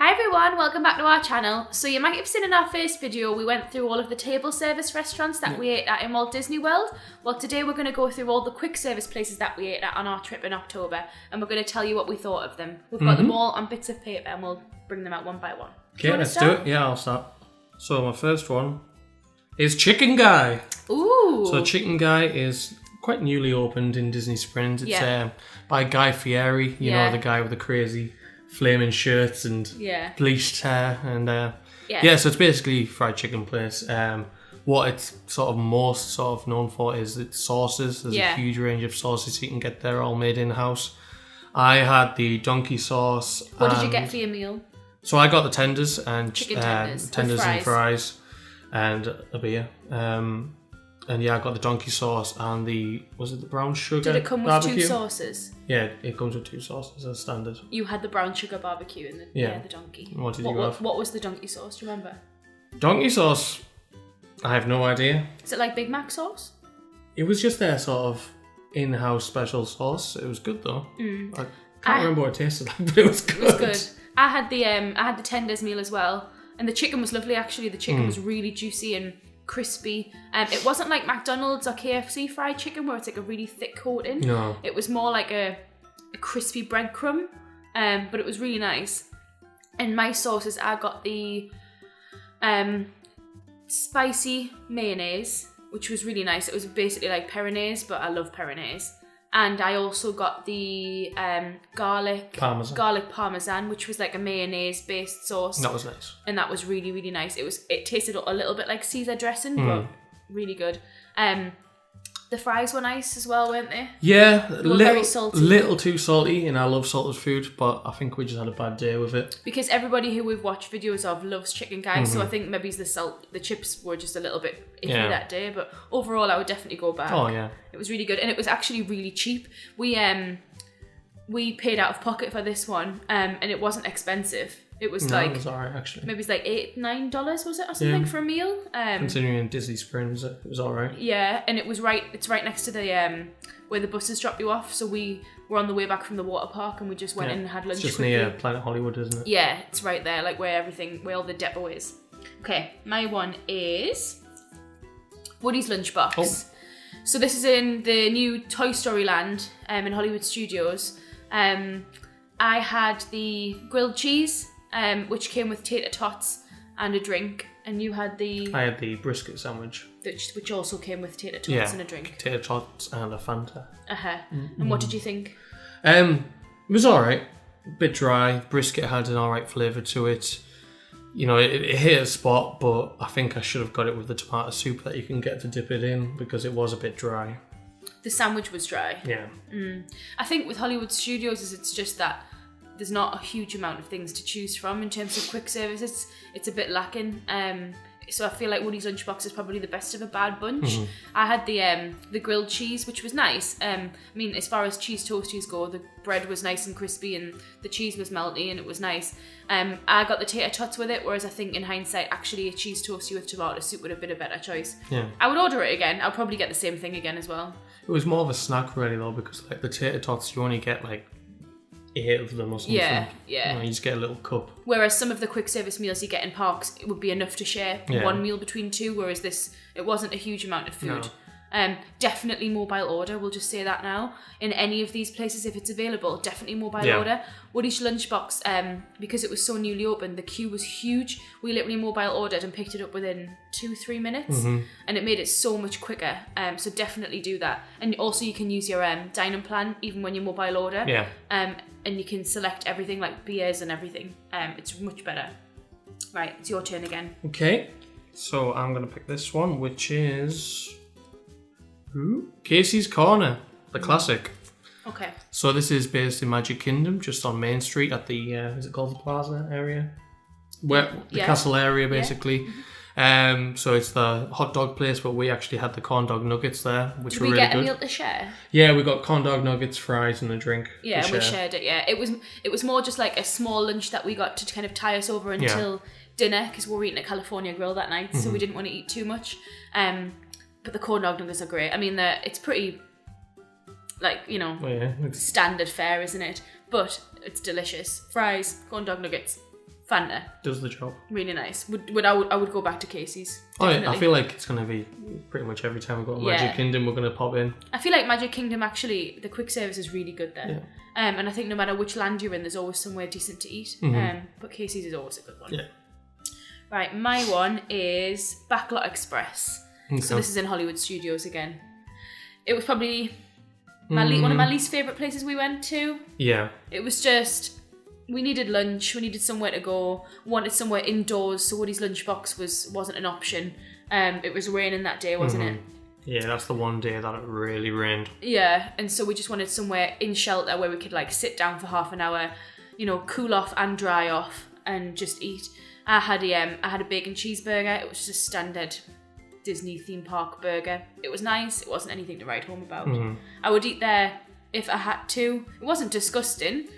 Hi everyone, welcome back to our channel. So you might have seen in our first video, we went through all of the table service restaurants that we ate at in Walt Disney World. Well, today we're going to go through all the quick service places that we ate at on our trip in October, and we're going to tell you what we thought of them. We've got them all on bits of paper and we'll bring them out one by one. Okay, let's do it. Yeah, I'll start. So my first one is Chicken Guy. Ooh. So Chicken Guy is quite newly opened in Disney Springs. It's by Guy Fieri, you know, the guy with the crazy flaming shirts and bleached hair, and so it's basically fried chicken place. What it's sort of most sort of known for is its sauces. There's a huge range of sauces you can get there, all made in house. I had the donkey sauce. What did you get for your meal? So I got the tenders and chicken tenders, and fries and a beer. And yeah, I got the donkey sauce and the brown sugar Did it come with barbecue? 2 sauces? Yeah, it comes with 2 sauces as standard. You had the brown sugar barbecue and the donkey. What did you have? What was the donkey sauce, do you remember? Donkey sauce? I have no idea. Is it like Big Mac sauce? It was just their sort of in-house special sauce. It was good though. I can't remember what it tasted like, but it was good. It was good. I had the tenders meal as well. And the chicken was lovely actually. The chicken was really juicy and crispy. It wasn't like McDonald's or KFC fried chicken where it's like a really thick coating. No. It was more like a crispy breadcrumb, but it was really nice. And my sauces, I got the spicy mayonnaise, which was really nice. It was basically like Peronaise, but I love Peronaise. And I also got the garlic parmesan, which was like a mayonnaise-based sauce. That was nice. And that was really, really nice. It tasted a little bit like Caesar dressing, but really good. The fries were nice as well, weren't they? Yeah, they were very salty. Little too salty, and I love salted food, but I think we just had a bad day with it. Because everybody who we've watched videos of loves Chicken Guy, so I think maybe the chips were just a little bit iffy that day, but overall I would definitely go back. Oh yeah. It was really good, and it was actually really cheap. We paid out of pocket for this one, and it wasn't expensive. It was it was alright actually. Maybe it's like $8-9 was it or something for a meal. Considering in Disney Springs, it was alright. Yeah, and it's right next to the where the buses drop you off. So we were on the way back from the water park, and we just went in and had lunch. It's just near Planet Hollywood, isn't it? Yeah, it's right there, like where all the depot is. Okay, my one is Woody's Lunchbox. Oh. So this is in the new Toy Story Land in Hollywood Studios. I had the grilled cheese, which came with tater tots and a drink, and you had I had the brisket sandwich, which also came with tater tots and a drink. Tater tots and a Fanta. And what did you think? It was alright. A bit dry. Brisket had an alright flavour to it. You know, it hit a spot, but I think I should have got it with the tomato soup that you can get to dip it in, because it was a bit dry. The sandwich was dry. Yeah. I think with Hollywood Studios, it's just that there's not a huge amount of things to choose from in terms of quick services. It's a bit lacking. So I feel like Woody's Lunchbox is probably the best of a bad bunch. I had the grilled cheese, which was nice. I mean, as far as cheese toasties go, the bread was nice and crispy and the cheese was melty and it was nice. I got the tater tots with it, whereas I think in hindsight, actually a cheese toastie with tomato soup would have been a better choice. Yeah. I would order it again. I'll probably get the same thing again as well. It was more of a snack really though, because like the tater tots, you only get like 8 of them or something. Yeah. You know, you just get a little cup. Whereas some of the quick service meals you get in parks, it would be enough to share one meal between 2, whereas this, it wasn't a huge amount of food. No. Definitely mobile order, we'll just say that now. In any of these places, if it's available, definitely mobile order. Woody's Lunchbox, because it was so newly open, the queue was huge. We literally mobile ordered and picked it up within 2-3 minutes, and it made it so much quicker. So definitely do that. And also you can use your dining plan even when you mobile order. Yeah. And you can select everything like beers and everything. It's much better. Right, it's your turn again. Okay, so I'm going to pick this one, which is Casey's Corner, the classic. Okay. So this is based in Magic Kingdom, just on Main Street at the, is it called the Plaza area? Where the castle area, basically. So it's the hot dog place, but we actually had the corn dog nuggets there, which were really good. Did we get a meal to share? Yeah, we got corn dog nuggets, fries, and a drink. Yeah, we shared it. Yeah, it was more just like a small lunch that we got to kind of tie us over until dinner, because we were eating a California grill that night, so we didn't want to eat too much. But the corn dog nuggets are great. I mean, it's pretty, like, you know, standard fare, isn't it? But it's delicious. Fries, corn dog nuggets, Fanta. Does the job. Really nice. I would go back to Casey's. Definitely. Oh, I feel like it's going to be pretty much every time we go to Magic Kingdom, we're going to pop in. I feel like Magic Kingdom, actually, the quick service is really good there. Yeah. And I think no matter which land you're in, there's always somewhere decent to eat. But Casey's is always a good one. Yeah. Right, my one is Backlot Express. Okay. So this is in Hollywood Studios again. It was probably one of my least favourite places we went to. Yeah. It was just... We needed lunch, we needed somewhere to go, wanted somewhere indoors, so Woody's lunchbox wasn't an option. It was raining that day, wasn't it? Yeah, that's the one day that it really rained. Yeah, and so we just wanted somewhere in shelter where we could like sit down for half an hour, cool off and dry off and just eat. I had a bacon cheeseburger. It was just a standard Disney theme park burger. It was nice. It wasn't anything to write home about. I would eat there if I had to. It wasn't disgusting.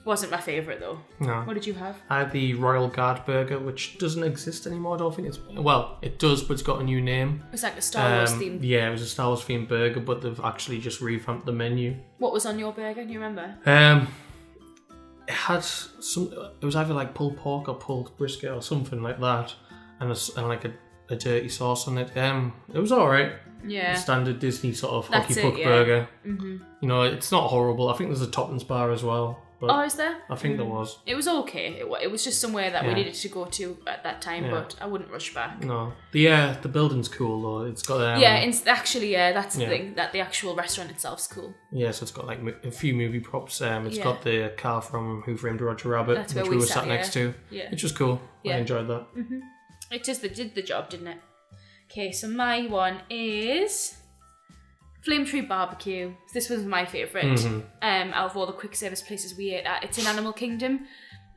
Wasn't my favourite though. No. What did you have? I had the Royal Guard burger, which doesn't exist anymore. I don't think it does, but it's got a new name. It was like a Star Wars themed. Yeah, it was a Star Wars themed burger, but they've actually just revamped the menu. What was on your burger? Do you remember? It had it was either like pulled pork or pulled brisket or something like that, and like a dirty sauce on it. It was alright. Yeah. The standard Disney sort of hockey puck burger. It's not horrible. I think there's a toppings bar as well. Oh, is there? I think there was. It was okay. It was just somewhere that we needed to go to at that time, but I wouldn't rush back. No. The building's cool though. It's got that's the thing, that the actual restaurant itself's cool. Yeah, so it's got like a few movie props. It's got the car from Who Framed Roger Rabbit, which we were sat next to. Yeah. Which was cool. Yeah. I enjoyed that. It just did the job, didn't it? Okay, so my one is Flame Tree Barbecue. This was my favourite out of all the quick service places we ate at. It's in Animal Kingdom.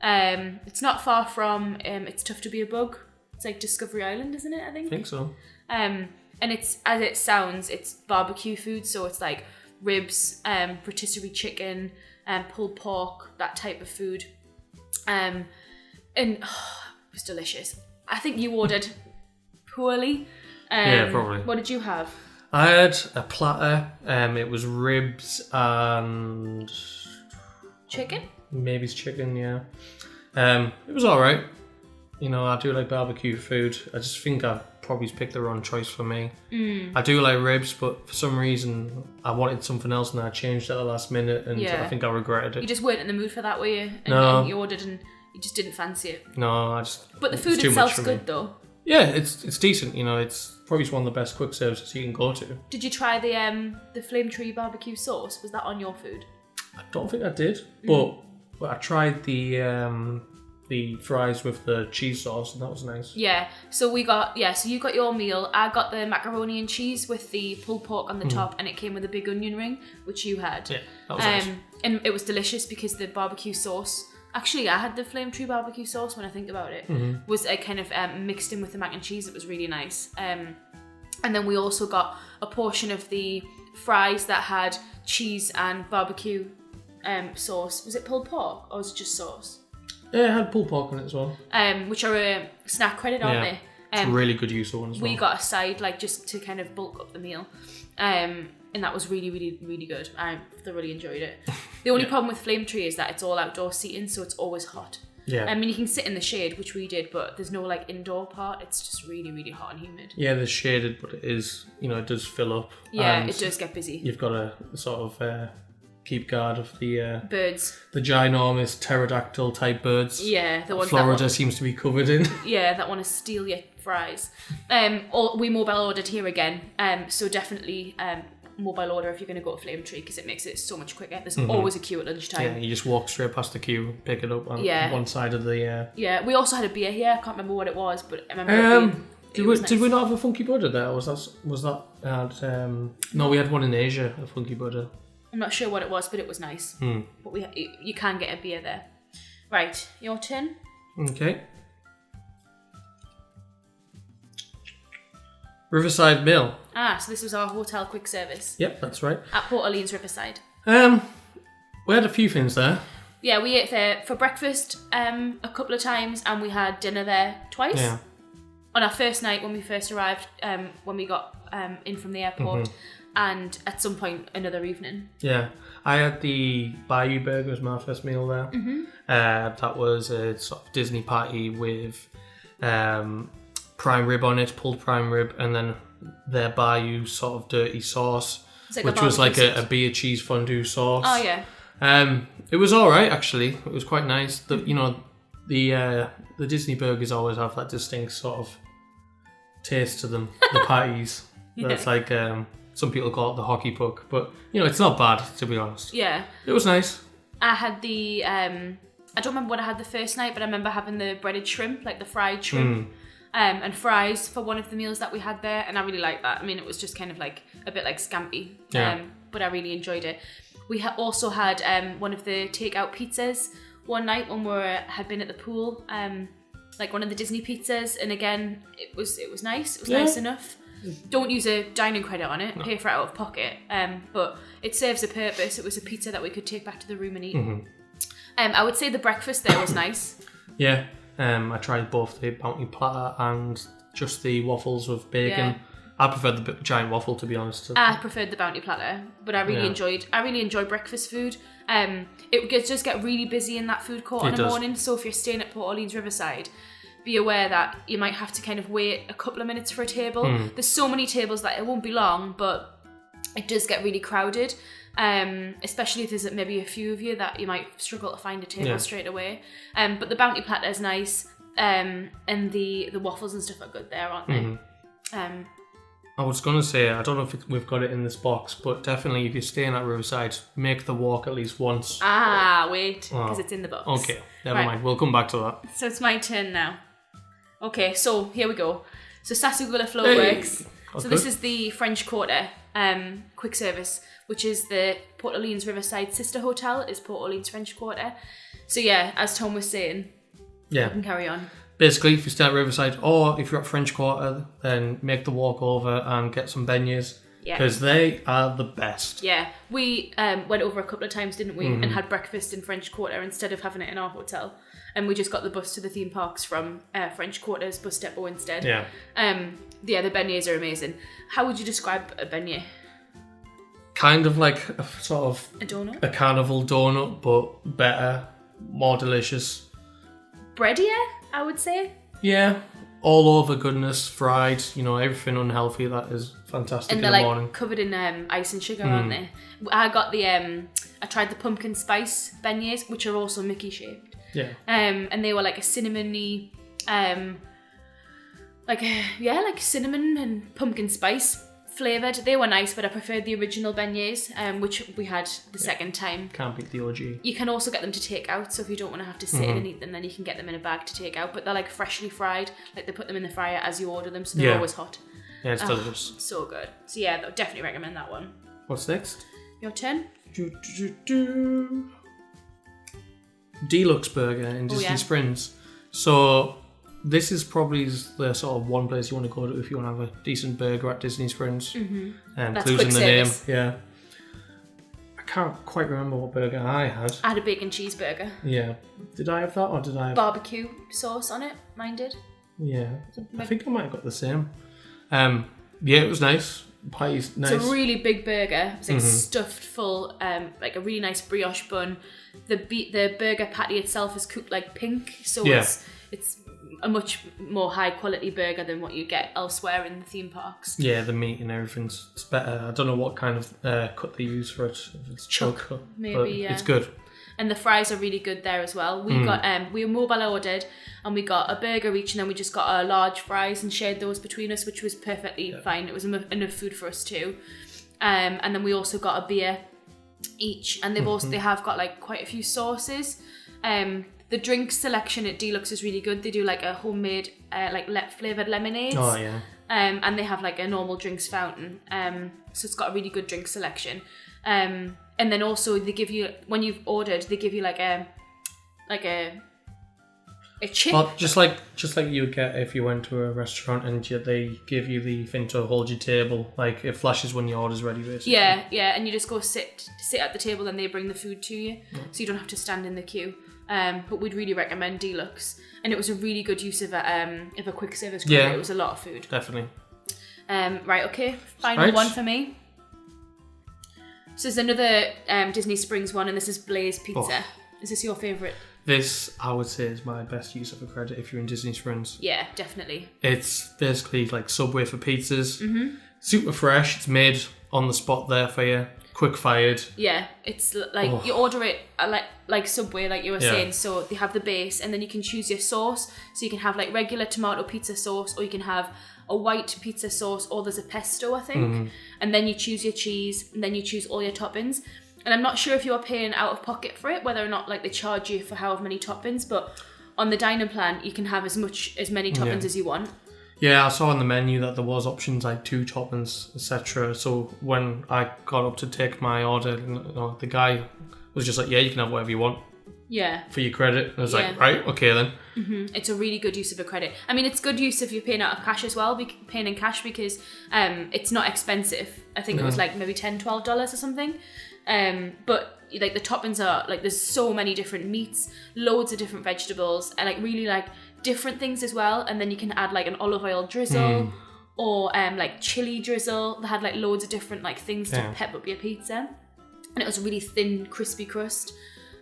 It's not far from It's Tough to Be a Bug. It's like Discovery Island, isn't it, I think? I think so. And it's, as it sounds, it's barbecue food, so it's like ribs, rotisserie chicken, pulled pork, that type of food. And it was delicious. I think you ordered poorly. Yeah, probably. What did you have? I had a platter. It was ribs and chicken. Maybe it's chicken. Yeah. It was all right. I do like barbecue food. I just think I probably picked the wrong choice for me. I do like ribs, but for some reason I wanted something else and I changed at the last minute, and I think I regretted it. You just weren't in the mood for that, were you? No. You ordered and you just didn't fancy it. No, I just. But the food itself's good though. Yeah, it's decent. It's probably one of the best quick services you can go to. Did you try the Flame Tree barbecue sauce? Was that on your food? I don't think I did, but I tried the fries with the cheese sauce, and that was nice. Yeah. So you got your meal. I got the macaroni and cheese with the pulled pork on the top, and it came with a big onion ring, which you had. Yeah, that was nice. And it was delicious because the barbecue sauce. Actually, I had the Flame Tree barbecue sauce when I think about it. Was kind of mixed in with the mac and cheese. It was really nice. And then we also got a portion of the fries that had cheese and barbecue sauce. Was it pulled pork or was it just sauce? Yeah, it had pulled pork in it as well. Which are a snack credit, aren't they? It's a really good use of one as well. We got a side, just to kind of bulk up the meal. And that was really, really, really good. I thoroughly enjoyed it. The only problem with Flame Tree is that it's all outdoor seating, so it's always hot. Yeah. I mean, you can sit in the shade, which we did, but there's no indoor part. It's just really, really hot and humid. Yeah, there's shaded, but it is, it does fill up. Yeah, it does get busy. You've got to sort of keep guard of the birds. The ginormous pterodactyl type birds. Yeah, the ones Florida seems to be covered in. Yeah, that want to steal your fries. We mobile ordered here again, so definitely mobile order if you're going to go to Flame Tree because it makes it so much quicker. There's always a queue at lunchtime. Yeah, you just walk straight past the queue, pick it up on one side of the. Yeah, we also had a beer here. I can't remember what it was, but I remember did we not have a Funky Buddha there? Was that? No, we had one in Asia, a Funky Buddha. I'm not sure what it was, but it was nice. But you can get a beer there. Right, your turn. Okay. Riverside Mill. So this was our hotel quick service. Yep, that's right. At Port Orleans Riverside. We had a few things there. Yeah, we ate there for breakfast a couple of times, and we had dinner there twice. Yeah. On our first night when we first arrived, when we got in from the airport, and at some point another evening. Yeah, I had the Bayou Burger as my first meal there. That was a sort of Disney patty with prime rib on it, pulled prime rib, and then their Bayou sort of dirty sauce, which was like a beer cheese fondue sauce. Oh yeah. It was all right actually. It was quite nice. The Disney burgers always have that distinct sort of taste to them. The patties. That's like some people call it the hockey puck, but it's not bad, to be honest. Yeah. It was nice. I had the I don't remember what I had the first night, but I remember having the breaded shrimp, like the fried shrimp. And fries for one of the meals that we had there, and I really liked that. I mean, it was just kind of like a bit like scampi, but I really enjoyed it. We also had one of the takeout pizzas one night when we had been at the pool, like one of the Disney pizzas, and again, it was nice. It was nice enough. Don't use a dining credit on it. Pay for it out of pocket. But it serves a purpose. It was a pizza that we could take back to the room and eat. I would say the breakfast there was nice. Yeah. I tried both the bounty platter and just the waffles with bacon. Yeah. I preferred the giant waffle, to be honest. I preferred the bounty platter, but I really enjoy breakfast food. It does get really busy in that food court in the morning, so if you're staying at Port Orleans Riverside, be aware that you might have to kind of wait a couple of minutes for a table. There's so many tables that it won't be long, but it does get really crowded. Especially if there's maybe a few of you that you might struggle to find a table straight away. But the bounty platter is nice, and the waffles and stuff are good there, aren't they? I was going to say, I don't know if we've got it in this box, but definitely if you're staying at Riverside, make the walk at least once. Wait, because it's in the box. Okay, never mind. We'll come back to that. So it's my turn now. Okay, so here we go. So Sasugula Floatworks. So this is the French Quarter quick service, which is the Port Orleans Riverside sister hotel, is Port Orleans French Quarter. So yeah, as Tom was saying, you can carry on. Basically, if you stay at Riverside, or if you're at French Quarter, then make the walk over and get some beignets, because they are the best. Yeah, we went over a couple of times, didn't we, and had breakfast in French Quarter instead of having it in our hotel. And we just got the bus to the theme parks from French Quarter's bus depot instead. Yeah. The beignets are amazing. How would you describe a beignet? Kind of like a sort of... a donut? A carnival donut, but better, more delicious. Breadier, I would say. Yeah. All over goodness, fried, everything unhealthy that is fantastic in the morning. And they're covered in ice and sugar, aren't they? I got I tried the pumpkin spice beignets, which are also Mickey shaped. Yeah. And they were like a cinnamony, like cinnamon and pumpkin spice flavoured. They were nice, but I preferred the original beignets, which we had the second time. Can't beat the OG. You can also get them to take out, so if you don't want to have to sit and eat them, then you can get them in a bag to take out. But they're like freshly fried, like they put them in the fryer as you order them, so they're always hot. Yeah, it's delicious. So good. So yeah, I'll definitely recommend that one. What's next? Your turn. Deluxe Burger in Disney Springs. So this is probably the sort of one place you want to go to if you want to have a decent burger at Disney Springs. That's clues in the service. Name. Yeah. I can't quite remember what burger I had. I had a bacon cheeseburger. Yeah. Did I have that, or did I have barbecue sauce on it? Mine did. Yeah. I think I might have got the same. Yeah, it was nice. Pie's nice. It's a really big burger. It's like stuffed full, like a really nice brioche bun. The burger patty itself is cooked like pink, so it's a much more high quality burger than what you get elsewhere in the theme parks. Yeah, the meat and everything's better. I don't know what kind of cut they use for it. If it's chuck, maybe. It's good. And the fries are really good there as well. We got we mobile ordered, and we got a burger each, and then we just got a large fries and shared those between us, which was perfectly fine. It was enough food for us too. And then we also got a beer each, and they have got like quite a few sauces. The drink selection at Deluxe is really good. They do like a homemade flavoured lemonades. Oh yeah. And they have like a normal drinks fountain. So it's got a really good drink selection. And then also they give you, when you've ordered, they give you like a chip. Well, just like you would get if you went to a restaurant and they give you the thing to hold your table. Like it flashes when your order's ready, basically. Yeah, and you just go sit at the table and they bring the food to you, so you don't have to stand in the queue. But we'd really recommend Deluxe, and it was a really good use of a quick service. Yeah, it was a lot of food. Definitely. Right. Okay. Final one for me. So there's another Disney Springs one, and this is Blaze Pizza. Is this your favourite? This, I would say, is my best use of a credit if you're in Disney Springs. Yeah, definitely. It's basically like Subway for pizzas. Super fresh. It's made on the spot there for you. Quick fired. Yeah, it's like you order it like Subway, like you were saying. So they have the base, and then you can choose your sauce. So you can have like regular tomato pizza sauce, or you can have a white pizza sauce, or there's a pesto, I think. And then you choose your cheese, and then you choose all your toppings. And I'm not sure if you're paying out of pocket for it, whether or not like they charge you for however many toppings, but on the diner plan, you can have as many toppings as you want. Yeah, I saw on the menu that there was options like 2 toppings, etc. So when I got up to take my order, the guy was just like, yeah, you can have whatever you want. Yeah. For your credit. And I was like, right, okay then. It's a really good use of a credit. I mean, it's good use if you're paying out of cash as well, paying in cash, because it's not expensive. I think it was like maybe $10, $12 or something. But like the toppings are like, there's so many different meats, loads of different vegetables, and like really like different things as well. And then you can add like an olive oil drizzle or like chili drizzle. They had like loads of different like things to pep up your pizza, and it was a really thin, crispy crust.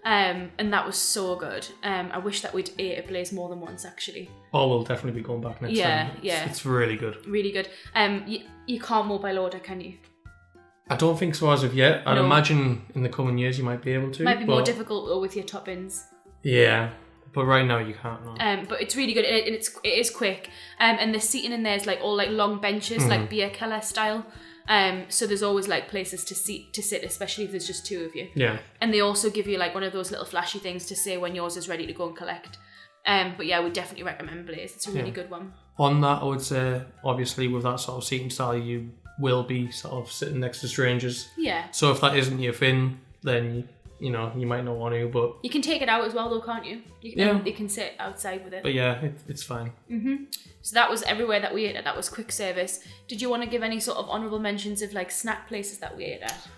And that was so good. I wish that we'd ate at Blaze more than once, actually. Oh, we'll definitely be going back next time. It's really good. Really good. You can't mobile order, can you? I don't think so as of yet. I'd imagine in the coming years you might be able to. Might be more difficult though with your toppings. Yeah, but right now you can't. No. But it's really good, and it is quick. And the seating in there is like all like long benches, like beer keller style. So there's always like places to sit, especially if there's just 2 of you. Yeah. And they also give you like one of those little flashy things to say when yours is ready to go and collect. But yeah, I would definitely recommend Blaze. It's a really good one. On that, I would say, obviously, with that sort of seating style, you will be sort of sitting next to strangers. Yeah. So if that isn't your thing, then you might not want to, but you can take it out as well, though, can't you? You can sit outside with it. But yeah, it's fine. So that was everywhere that we ate at. That was quick service. Did you want to give any sort of honourable mentions of like snack places that we ate at?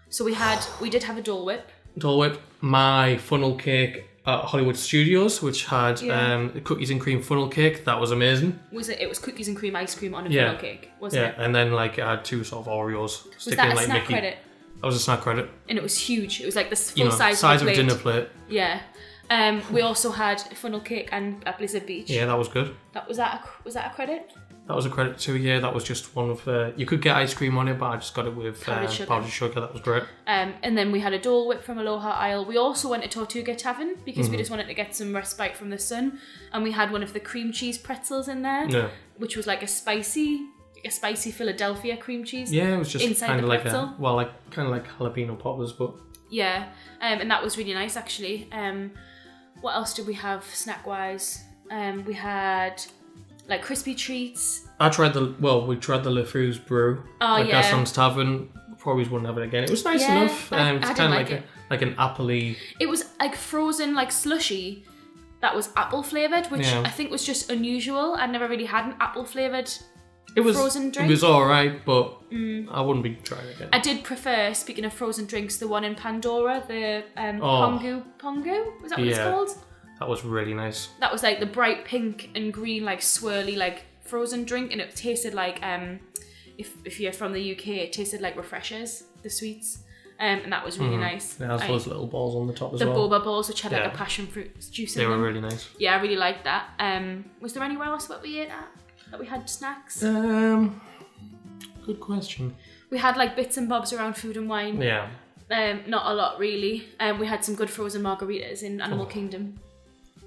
So we did have a Dole Whip. Dole Whip. My funnel cake at Hollywood Studios, which had cookies and cream funnel cake. That was amazing. It was cookies and cream ice cream on a funnel cake, wasn't it? Yeah, and then like it had 2 sort of Oreos sticking in like Mickey. Credit? That was a snack credit. And it was huge. It was like the full size of a dinner plate. Yeah. We also had funnel cake and at Blizzard Beach. Yeah, that was good. Was that a credit? That was a credit too. Yeah, that was just one of. You could get ice cream on it, but I just got it with powdered sugar. That was great. And then we had a Dole Whip from Aloha Isle. We also went to Tortuga Tavern because we just wanted to get some respite from the sun, and we had one of the cream cheese pretzels in there, which was like a spicy Philadelphia cream cheese. Yeah, it was just inside the pretzel. Kind of like jalapeno poppers, but yeah, and that was really nice actually. What else did we have snack wise? We had like crispy treats. We tried the LeFou's brew. Gaston's Tavern. Probably wouldn't have it again. It was nice enough. It's kind of like an appley. It was like frozen like slushy that was apple flavoured, which I think was just unusual. I'd never really had an apple flavoured frozen drink. It was alright, but I wouldn't be trying it again. I did prefer, speaking of frozen drinks, the one in Pandora, the Pongu. Was that what it's called? That was really nice. That was like the bright pink and green, like swirly, like frozen drink, and it tasted like if you're from the UK, it tasted like Refreshers, the sweets, and that was really nice. It has those little balls on the top as well. The boba balls, which had like a passion fruit juice in them. They were really nice. Yeah, I really liked that. Was there anywhere else that we ate at that we had snacks? Good question. We had like bits and bobs around food and wine. Yeah. Not a lot really. We had some good frozen margaritas in Animal Kingdom.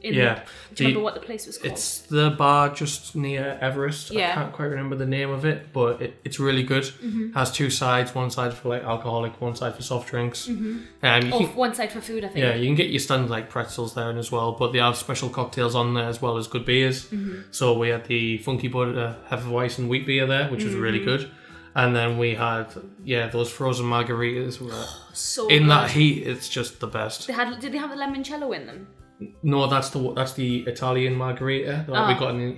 Do you remember what the place was called? It's the bar just near Everest. Yeah. I can't quite remember the name of it, but it's really good. It has 2 sides, one side for like alcoholic, one side for soft drinks. One side for food, I think. Yeah, you can get your standard like pretzels there as well, but they have special cocktails on there as well as good beers. So we had the Funky Butter Hefeweizen wheat beer there, which was really good. And then we had those frozen margaritas. So in good. That heat, it's just the best. Did they have the limoncello in them? No, that's the Italian margarita that we got in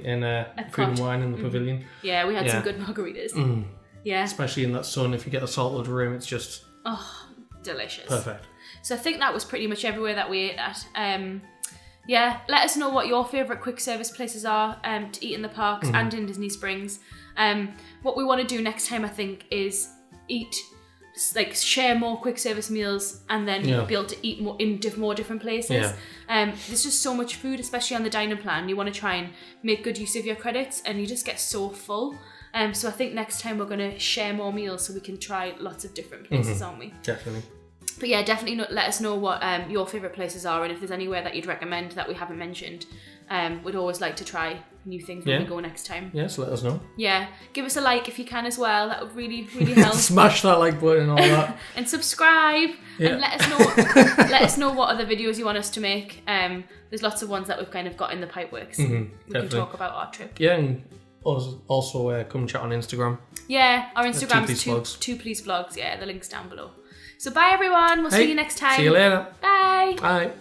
Food and Wine in the pavilion. Yeah, we had some good margaritas. Yeah, especially in that sun. If you get the salted rim, it's just delicious. Perfect. So I think that was pretty much everywhere that we ate at. Let us know what your favourite quick service places are to eat in the parks and in Disney Springs. What we want to do next time, I think, is eat like share more quick service meals and then be able to eat more in more different places. There's just so much food, especially on the dining plan. You want to try and make good use of your credits, and you just get so full. So I think next time we're going to share more meals so we can try lots of different places, aren't we? Definitely. But yeah, definitely let us know what your favourite places are, and if there's anywhere that you'd recommend that we haven't mentioned. We'd always like to try new things when we go next time. Yeah, so let us know. Yeah, give us a like if you can as well. That would really, really help. Smash that like button and all that. And subscribe. And let us know what other videos you want us to make. There's lots of ones that we've kind of got in the pipeworks. We can talk about our trip. Yeah, and also come chat on Instagram. Yeah, our Instagram is 2 Please Vlogs. Yeah, the link's down below. So bye everyone. We'll see you next time. See you later. Bye. Bye.